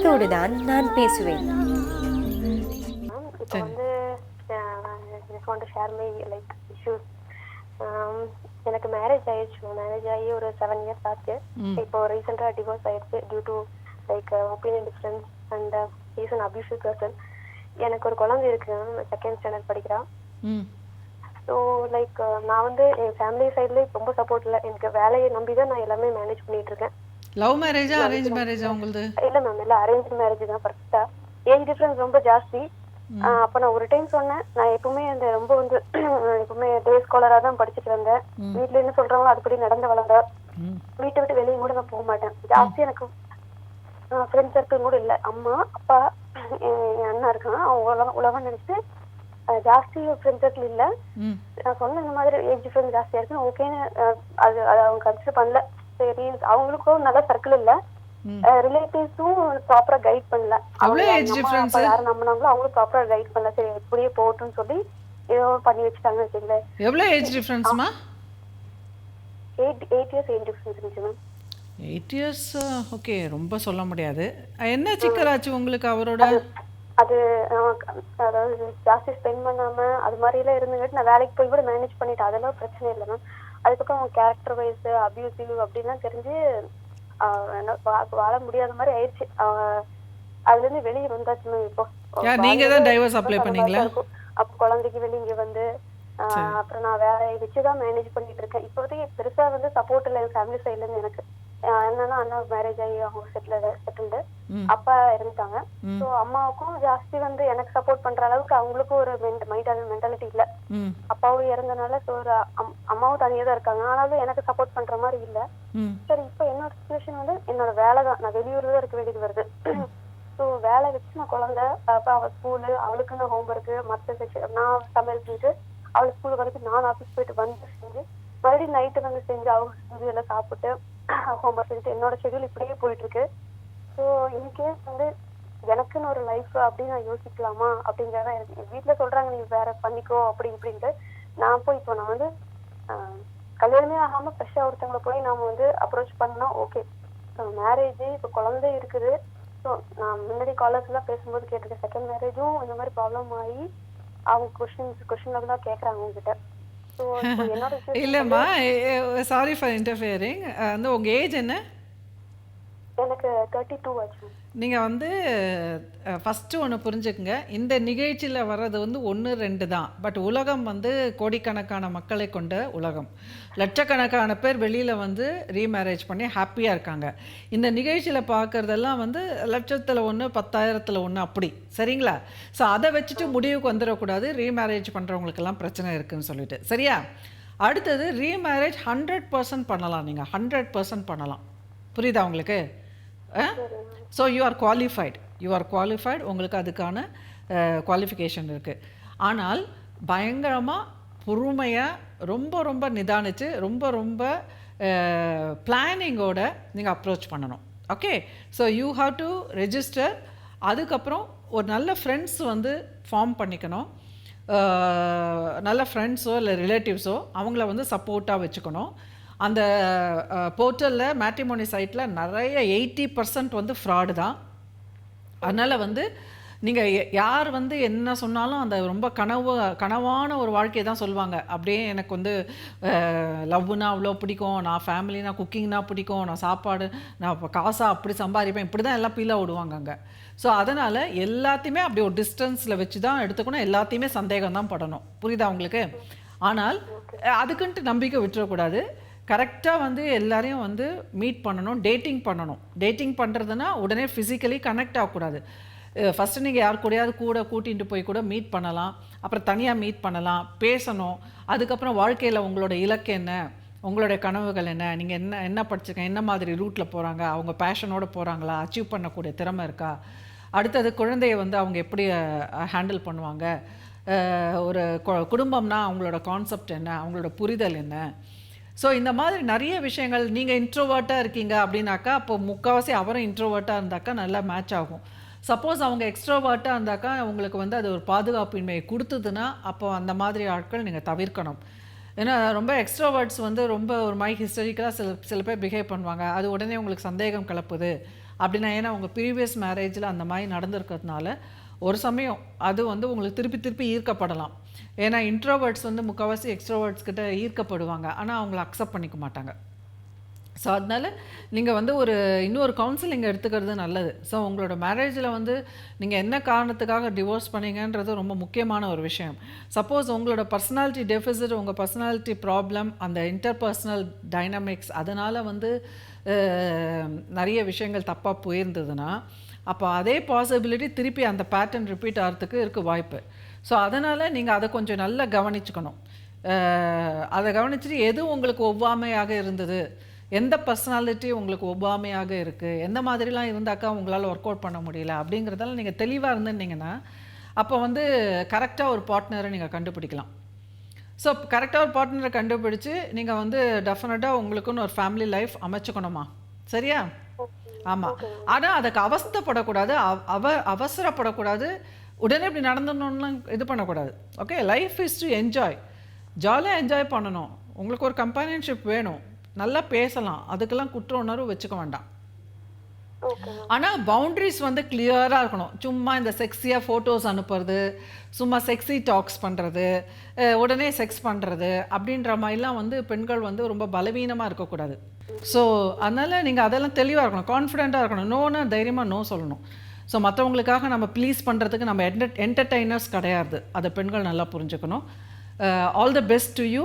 மனதோடு தான் நான் பேசுவேன். இப்போ வந்து just want to share my like issues. எனக்கு மேரேஜ் ஆயிடுச்சு. மேரேஜ் ஆகி ஒரு 7 இயர்ஸ் ஆச்சு. இப்போ ரீசெண்டாக டிவோர்ஸ் ஆயிடுச்சு due to like opinion difference and is an abusive person. எனக்கு ஒரு குழந்தை இருக்கு, செகண்ட் ஸ்டாண்டர்ட் படிக்கிறான். ஸோ லைக் நான் வந்து என் ஃபேமிலி சைட்லேயே ரொம்ப சப்போர்ட் இல்லை. எனக்கு வேலையை நம்பி தான் நான் எல்லாமே மேனேஜ் பண்ணிட்டு இருக்கேன். லவ் மேரேஜா அரேஞ்ச் மேரேஜா உங்களுது? இல்லை மேம், இல்லை அரேஞ்ச் மேரேஜ் தான். பர்ஃபெக்டாக ஏஜ் டிஃப்ரென்ஸ் ரொம்ப ஜாஸ்தி. அப்போ நான் ஒரு டைம் சொன்னேன், நான் எப்பவுமே அந்த ரொம்ப வந்து எப்பவுமே டே ஸ்காலராக தான் படிச்சுட்டு வந்தேன். வீட்டில் என்ன சொல்றாங்களோ அதுபடி நடந்து வளர்ந்தேன். வீட்டை விட்டு வெளியே கூட நான் போக மாட்டேன். ஜாஸ்தி எனக்கு ஃப்ரெண்ட் சர்க்கிள் கூட இல்லை. அம்மா அப்பா என் அண்ணா இருக்கான், அவங்க உலகம் நினைச்சு ஜாஸ்தி ஃப்ரெண்ட் சர்க்கிள் இல்லை. நான் சொன்ன இந்த மாதிரி ஏஜ் டிஃபரன்ஸ் ஜாஸ்தியா இருக்கு ஓகேன்னு அது அவங்க கன்சிடர் பண்ணல. சரி, அவங்களுக்கும் நல்ல சர்க்கிள் இல்லை, ரிலேட்டிவ்ஸும் ப்ராப்பரா கைட் பண்ணல. யாரும் நம்பினாங்களோ அவங்களும் ப்ராப்பரா கைட் பண்ணல. சரி இப்படியே போட்டுன்னு சொல்லி ஏதோ பண்ணி வச்சுட்டாங்க வச்சுங்களேன். எவ்வளவு ஏஜ் டிஃபரன்ஸ்மா? 8 இயர்ஸ் ஏஜ் டிஃபரன்ஸ் இருந்துச்சு மேம். 8 இயர்ஸ் ஓகே, ரொம்ப சொல்ல முடியாது. என்ன சிக்கலாச்சு உங்களுக்கு அவரோட? அது அதாவது ஜாஸ்தி ஸ்பெண்ட் பண்ணாம அது மாதிரி எல்லாம் இருந்துகிட்டு நான் வேலைக்கு போய் கூட மேனேஜ் பண்ணிட்டேன். அதெல்லாம் பிரச்சனை இல்லை மேம். அதுக்கப்புறம் அவங்க கேரக்டர் வைஸ் அபியூசிவ் அப்படின்லாம் தெரிஞ்சு வாழ முடியாத மாதிரி ஆயிடுச்சு. அதுல இருந்து வெளியே வந்தாச்சு மேம். இப்போ நீங்க தான் டைவர்ஸ் அப்ளை பண்ணீங்களா? அப்ப குழந்தைக்கு வெளியே இங்க வந்து அப்புறம் நான் வேலையை வச்சுதான் மேனேஜ் பண்ணிட்டு இருக்கேன். இப்போதைக்கு பெருசா வந்து சப்போர்ட் இல்லை என் ஃபேமிலி சைட்ல இருந்து எனக்கு. என்னன்னா அண்ணா மேரேஜ் ஆகி அவங்க செட்டில்டு, அப்பா இருந்துட்டாங்க. ஸோ அம்மாவுக்கும் ஜாஸ்தி வந்து எனக்கு சப்போர்ட் பண்ற அளவுக்கு அவங்களுக்கும் ஒரு மென்டாலிட்டி இல்ல. அப்பாவும் இறந்தனால ஸோ அம்மாவும் தனியா தான் இருக்காங்க, ஆனாலும் எனக்கு சப்போர்ட் பண்ற மாதிரி இல்ல. சரி, இப்போ என்னோட சுச்சுவேஷன் வந்து என்னோட வேலை தான். நான் வெளியூர்ல தான் இருக்க வேண்டியது வருது. ஸோ வேலை வச்சு நான் குழந்தை அப்ப அவ ஸ்கூலு, அவளுக்கு நான் ஹோம்ஒர்க்கு மற்ற செக்ஷன் நான் சமையல் செஞ்சு அவளுக்கு ஸ்கூலுக்கு வந்து நான் ஆஃபீஸ் போயிட்டு வந்து செஞ்சு மறுபடியும் நைட்டு வந்து செஞ்சு அவங்க செஞ்சு எல்லாம் சாப்பிட்டு ஹோம்ஒர்க் செஞ்சு என்னோட ஷெட்யூல் இப்படியே போயிட்டு இருக்கு. ஸோ இன்னைக்கே வந்து எனக்குன்னு ஒரு லைஃப் அப்படின்னு நான் யோசிக்கலாமா அப்படிங்கிறதான் இருக்கு. என் வீட்டுல சொல்றாங்க நீ வேற பண்ணிக்கோ அப்படி இப்படின்ட்டு. நான் போய் இப்போ நான் வந்து கல்யாணமே ஆகாம ஃப்ரெஷ்ஷா ஒருத்தவங்களை போய் நாம வந்து அப்ரோச் பண்ணா ஓகே. மேரேஜ் இப்போ குழந்தை இருக்குது. ஸோ நான் முன்னாடி காலர்ஸ் எல்லாம் பேசும்போது கேட்டிருக்கேன், செகண்ட் மேரேஜும் இந்த மாதிரி ப்ராப்ளம் ஆகி அவங்க கொஸ்டின் தான் கேட்கறாங்க உங்ககிட்ட. இல்லைம்மா, சாரி ஃபார் இன்டர்ஃபியரிங். வந்து உங்கள் ஏஜ் என்ன? எனக்கு 32 ஆச்சு. நீங்கள் வந்து ஃபஸ்ட்டு ஒன்று புரிஞ்சுக்குங்க, இந்த நிகழ்ச்சியில் வர்றது வந்து 1 2 தான். பட் உலகம் வந்து கோடிக்கணக்கான மக்களை கொண்ட உலகம். லட்சக்கணக்கான பேர் வெளியில் வந்து ரீமேரேஜ் பண்ணி ஹாப்பியாக இருக்காங்க. இந்த நிகழ்ச்சியில் பார்க்குறதெல்லாம் வந்து 1,00,000 1 10,000 1 அப்படி, சரிங்களா? ஸோ அதை வச்சுட்டு முடிவுக்கு வந்துடக்கூடாது ரீமேரேஜ் பண்ணுறவங்களுக்கெல்லாம் பிரச்சனை இருக்குதுன்னு சொல்லிட்டு, சரியா? அடுத்தது ரீமேரேஜ் 100% பண்ணலாம். நீங்கள் 100% பண்ணலாம். புரியுதா உங்களுக்கு? So you are qualified. உங்களுக்கு அதுக்கான குவாலிஃபிகேஷன் இருக்குது. ஆனால் பயங்கரமாக பொறுமையாக ரொம்ப ரொம்ப நிதானித்து ரொம்ப பிளானிங்கோட நீங்கள் அப்ரோச் பண்ணணும். Okay, so you have to register. அதுக்கப்புறம் ஒரு நல்ல ஃப்ரெண்ட்ஸ் வந்து ஃபார்ம் பண்ணிக்கணும். நல்ல ஃப்ரெண்ட்ஸோ இல்லை ரிலேட்டிவ்ஸோ அவங்கள வந்து சப்போர்ட்டாக வச்சுக்கணும். அந்த போர்ட்டலில் மேட்ரிமோனி சைட்டில் நிறைய 80% வந்து ஃப்ராடு தான். அதனால் வந்து நீங்கள் யார் வந்து என்ன சொன்னாலும் அந்த ரொம்ப கனவான ஒரு வாழ்க்கையை தான் சொல்லுவாங்க. அப்படியே எனக்கு வந்து லவ்னா அவ்வளோ பிடிக்கும், நான் ஃபேமிலினா குக்கிங்னா பிடிக்கும், நான் சாப்பாடு நான் இப்போ காசாக அப்படி சம்பாதிப்பேன், இப்படி தான் எல்லாம் பீலாக விடுவாங்க அங்கே. ஸோ அதனால் எல்லாத்தையுமே அப்படி ஒரு டிஸ்டன்ஸில் வச்சு தான் எடுத்துக்கணும். எல்லாத்தையுமே சந்தேகம் தான் படணும். புரியுதா உங்களுக்கு? ஆனால் அதுக்குன்ட்டு நம்பிக்கை விட்டுறக்கூடாது. கரெக்டாக வந்து எல்லாரையும் வந்து மீட் பண்ணணும், டேட்டிங் பண்ணுறதுனா உடனே ஃபிசிக்கலி கனெக்ட் ஆகக்கூடாது. ஃபஸ்ட்டு நீங்கள் யார் கூடயாவது கூட்டிகிட்டு போய் கூட மீட் பண்ணலாம், அப்புறம் தனியாக மீட் பண்ணலாம், பேசணும். அதுக்கப்புறம் வாழ்க்கையில் உங்களோட இலக்கு என்ன, உங்களுடைய கனவுகள் என்ன, நீங்கள் என்ன படிச்சிருக்கேன், என்ன மாதிரி ரூட்டில் போகிறாங்க, அவங்க பேஷனோடு போகிறாங்களா, அச்சீவ் பண்ணக்கூடிய திறமை இருக்கா, அடுத்தது குழந்தைய வந்து அவங்க எப்படி ஹேண்டில் பண்ணுவாங்க, ஒரு குடும்பம்னா அவங்களோட கான்செப்ட் என்ன, அவங்களோட புரிதல் என்ன. ஸோ இந்த மாதிரி நிறைய விஷயங்கள். நீங்கள் இன்ட்ரோவர்ட்டாக இருக்கீங்க அப்படின்னாக்கா அப்போ முக்கால்வாசி அவரும் இன்ட்ரோவர்ட்டாக இருந்தாக்கா நல்லா மேட்ச் ஆகும். சப்போஸ் அவங்க எக்ஸ்ட்ரோவர்ட்டாக இருந்தாக்கா உங்களுக்கு வந்து அது ஒரு பாதுகாப்பின்மையை கொடுத்ததுன்னா அப்போ அந்த மாதிரி ஆட்கள் நீங்கள் தவிர்க்கணும். ஏன்னா ரொம்ப எக்ஸ்ட்ரோவர்ட்ஸ் வந்து ரொம்ப ஒரு ஹிஸ்டரிக்கலாக சில பேர் பிஹேவ் பண்ணுவாங்க. அது உடனே உங்களுக்கு சந்தேகம் கிளப்புது அப்படின்னா ஏன்னா உங்கள் ப்ரீவியஸ் மேரேஜில் அந்த மாதிரி நடந்திருக்கிறதுனால ஒரு சமயம் அது வந்து உங்களுக்கு திருப்பி திருப்பி ஈர்க்கப்படலாம். ஏன்னா இன்ட்ரோவர்ட்ஸ் வந்து முக்கால்வாசி எக்ஸ்ட்ரோவர்ட்ஸ் கிட்ட ஈர்க்கப்படுவாங்க, ஆனால் அவங்கள அக்செப்ட் பண்ணிக்க மாட்டாங்க. ஸோ அதனால் நீங்கள் வந்து இன்னொரு கவுன்சிலிங் எடுத்துக்கிறது நல்லது. ஸோ உங்களோட மேரேஜில் வந்து நீங்கள் என்ன காரணத்துக்காக டிவோர்ஸ் பண்ணீங்கன்றது ரொம்ப முக்கியமான ஒரு விஷயம். சப்போஸ் உங்களோட பர்சனாலிட்டி டெஃபிசிட், உங்கள் பர்சனாலிட்டி ப்ராப்ளம், அந்த இன்டர்பர்சனல் டைனமிக்ஸ் அதனால் வந்து நிறைய விஷயங்கள் தப்பாக போயிருந்ததுன்னா அப்போ அதே பாசிபிலிட்டி திருப்பி அந்த பேட்டர்ன் ரிப்பீட் ஆகிறதுக்கு இருக்குது வாய்ப்பு. ஸோ அதனால் நீங்கள் அதை கொஞ்சம் நல்லா கவனிச்சுக்கணும். அதை கவனிச்சுட்டு எது உங்களுக்கு ஒவ்வாமையாக இருந்தது, எந்த பர்சனாலிட்டி உங்களுக்கு ஒவ்வாமையாக இருக்குது, எந்த மாதிரிலாம் இருந்தாக்கா உங்களால் ஒர்க் அவுட் பண்ண முடியல அப்படிங்கிறதெல்லாம் நீங்கள் தெளிவாக இருந்துருந்தீங்கன்னா அப்போ வந்து கரெக்டாக ஒரு பார்ட்னரை நீங்கள் கண்டுபிடிக்கலாம். ஸோ கரெக்டாக ஒரு பார்ட்னரை கண்டுபிடிச்சி நீங்கள் வந்து டெஃபினட்டாக உங்களுக்குன்னு ஒரு ஃபேமிலி லைஃப் அமைச்சுக்கணுமா, சரியா? ஆமாம். ஆனால் அதுக்கு அவஸ்தைப்படக்கூடாது, அவசரப்படக்கூடாது, உடனே இப்படி நடந்துடணும்லாம் இது பண்ணக்கூடாது. Okay, life is to enjoy, ஜாலியாக என்ஜாய் பண்ணணும். உங்களுக்கு ஒரு கம்பேனியன்ஷிப் வேணும், நல்லா பேசலாம், அதுக்கெல்லாம் குற்ற உணர்வு வச்சுக்க வேண்டாம். ஆனால் பவுண்ட்ரிஸ் வந்து கிளியராக இருக்கணும். சும்மா இந்த செக்ஸியாக ஃபோட்டோஸ் அனுப்புறது, சும்மா செக்ஸி டாக்ஸ் பண்ணுறது, உடனே செக்ஸ் பண்ணுறது அப்படின்ற மாதிரிலாம் வந்து பெண்கள் வந்து ரொம்ப பலவீனமாக இருக்கக்கூடாது. ஸோ அதனால் நீங்கள் அதெல்லாம் தெளிவாக இருக்கணும், கான்ஃபிடெண்ட்டாக இருக்கணும். நோன்னா தைரியமாக நோ சொல்லணும். ஸோ மற்றவங்களுக்காக நம்ம ப்ளீஸ் பண்ணுறதுக்கு நம்ம என்டர்டெய்னர்ஸ் கிடையாது, அதை பெண்கள் நல்லா புரிஞ்சுக்கணும். All the best to you.